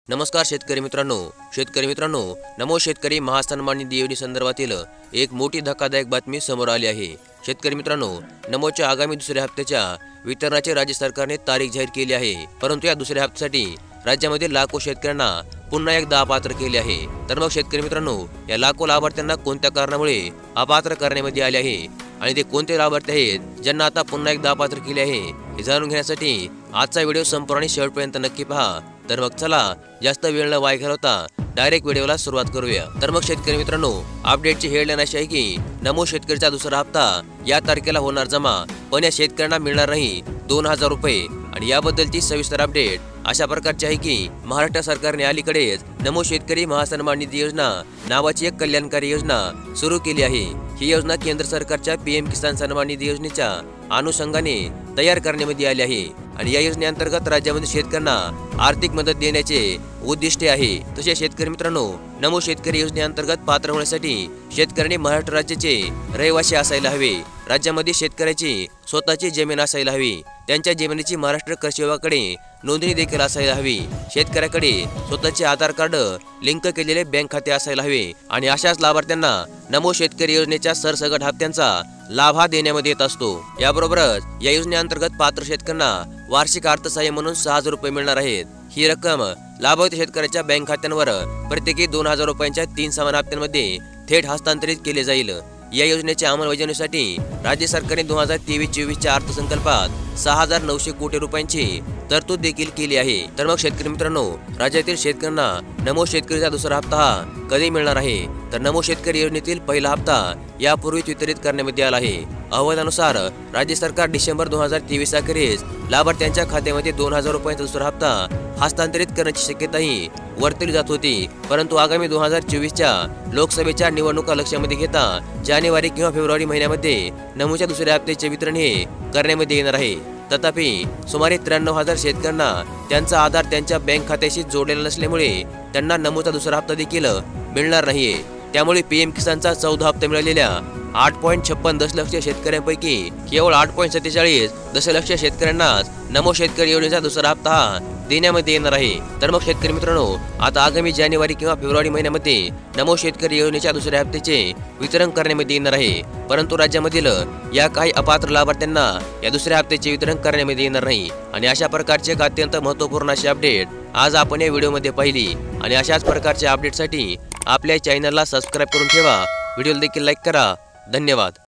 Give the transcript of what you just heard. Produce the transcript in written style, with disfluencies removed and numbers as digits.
नमस्कार शेतकरी मित्रांनो, नमो शेतकरी महासन्मान निधी योजने संदर्भातील एक मोठी धक्कादायक बातमी समोर आली आहे। शेतकरी मित्रांनो, नमोच्या आगामी दुसऱ्या हप्त्याच्या वितरणाची राज्य सरकारने तारीख जाहीर केली आहे, परंतु या दुसऱ्या हप्त्यासाठी राज्यामध्ये लाखो शेतकऱ्यांना पुन्हा एकदा अपात्र केले आहे। तर मग शेतकरी मित्रांनो, या लाखो लाभार्थ्यांना कोणत्या कारणामुळे अपात्र करण्यामध्ये आले आहे आणि ते कोणते लाभार्थी आहेत ज्यांना आता पुन्हा एकदा अपात्र केले आहे, हे जाणून घेण्यासाठी आजचा व्हिडिओ संपूर्ण शेवटपर्यंत नक्की पहा। तर मग चला जास्त वेळ न वाया घालवता डायरेक्ट व्हिडिओला सुरुवात करूया। तर मग शेतकरी मित्रांनो, अपडेटची हेडलाईन अशी आहे की नमो शेतकरीचा दुसरा हप्ता या तारखेला होणार जमा, पण या शेतकऱ्यांना मिळणार नाही 2000 रुपये। आणि याबद्दलची सविस्तर अपडेट अशा प्रकारची आहे की महाराष्ट्र सरकारने अलीकडेच नमो शेतकरी महासन्मान निधी योजना नावाची एक कल्याणकारी योजना सुरू केली आहे। ही योजना केंद्र सरकारच्या पीएम किसान सन्मान निधी योजनेच्या अनुषंगाने तयार करण्यामध्ये आली आहे आणि या योजनेअंतर्गत राज्यामध्ये शेतकऱ्यांना आर्थिक मदत देण्याचे उद्दिष्ट आहे। तसे शेतकरी मित्रांनो, नमो शेतकरी योजनेअंतर्गत पात्र होण्यासाठी शेतकऱ्यांनी महाराष्ट्र राज्याचे रहिवासी असायला हवे, राज्यामध्ये शेतकऱ्याची स्वतःची जमीन असायला हवी, त्यांच्या जमिनीची महाराष्ट्र कृषी विभागाकडे नोंदणी देखील असायला हवी, शेतकऱ्याकडे स्वतःचे आधार कार्ड लिंक केलेले बँक खाते असायला हवे आणि अशाच लाभार्थ्यांना नमो शेतकरी योजनेच्या सरसकट हप्त्यांचा लाभ हा देण्यामध्ये येत असतो। याबरोबरच या योजनेअंतर्गत पात्र शेतकऱ्यांना वार्षिक अर्थसहाय्य म्हणून 6000 रुपये मिळणार आहेत। ही रक्कम लाभार्थी शेतकऱ्याच्या बँक खात्यांवर प्रत्येकी 2000 रुपयांच्या 3 समान हप्त्यांमध्ये थेट हस्तांतरित केले जाईल। या योजनेच्या अंमलबजावणीसाठी राज्य सरकारने 2023-24च्या अर्थसंकल्पात 6900 कोटी रुपयांची तरतूद देखील केली आहे। तर मग शेतकरी मित्रांनो, राज्यातील शेतकऱ्यांना नमो शेतकरीचा दुसरा हप्ता हा कधी मिळणार आहे? तर नमो शेतकरी योजनेतील पहिला हप्ता यापूर्वीच वितरित करण्यात आला आहे। अहवालानुसार राज्य सरकार डिसेंबर 2023 अखेरीस लाभार्थ्यांच्या खात्यामध्ये 2000 रुपयांचा दुसरा हप्ता हस्तांतरित करण्याची शक्यताही वर्तवली जात होती, परंतु आगामी 2024च्या लोकसभेच्या निवडणुका लक्षामध्ये घेता जानेवारी किंवा फेब्रुवारी महिन्यामध्ये नमोच्या दुसऱ्या हप्त्याचे वितरण हे करण्यामध्ये येणार आहे। तथापि सुमारे 93,000 शेतकऱ्यांना त्यांचा आधार त्यांच्या बँक खात्याशी जोडलेला नसल्यामुळे त्यांना नमोचा दुसरा हप्ता देखील मिळणार नाहीये। त्यामुळे पीएम किसानचा 14 हप्ता मिळालेल्या 8.56 दशलक्ष शेतकऱ्यांपैकी केवळ 8.47 दशलक्ष शेतकऱ्यांनाच नमो शेतकरी योजनेचा दुसरा हप्ता हा देण्यामध्ये येणार आहे। तर मग शेतकरी मित्रांनो, आता आगामी जानेवारी किंवा फेब्रुवारी महिन्यामध्ये नमो शेतकरी योजनेच्या दुसऱ्या हप्त्याचे वितरण करण्यामध्ये येणार आहे, परंतु राज्यामधील या काही अपात्र लाभार्थ्यांना या दुसऱ्या हप्त्याचे वितरण करण्यामध्ये येणार नाही। आणि अशा प्रकारचे एक अत्यंत महत्त्वपूर्ण अशी अपडेट आज आपण या व्हिडिओमध्ये पाहिली आणि अशाच प्रकारच्या अपडेटसाठी आपल्या चॅनलला सबस्क्राईब करून ठेवा, व्हिडिओला देखील लाईक करा। धन्यवाद।